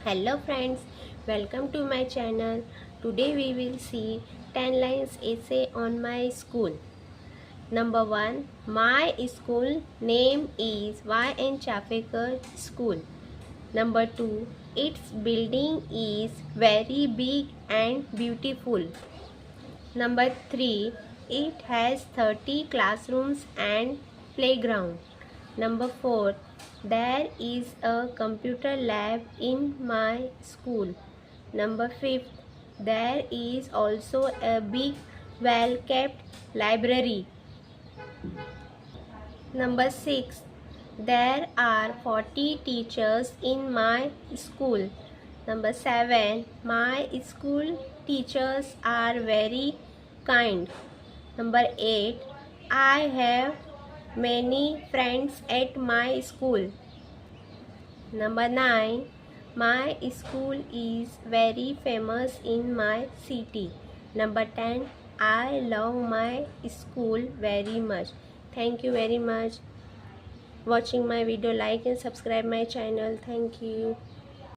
Hello friends, welcome to my channel. Today we will see 10 lines essay on my school. Number 1. My school name is Y.N. Chafekar School. Number 2. Its building is very big and beautiful. Number 3. It has 30 classrooms and playground. Number 4. There is a computer lab in my school. Number 5. There is also a big well kept library. Number 6. There are 40 teachers in my school. Number 7. My school teachers are very kind. Number 8. I have many friends at my school. Number 9. My school is very famous in my city. Number 10. I love my school very much. Thank you very much watching my video. Like and subscribe my channel. Thank you.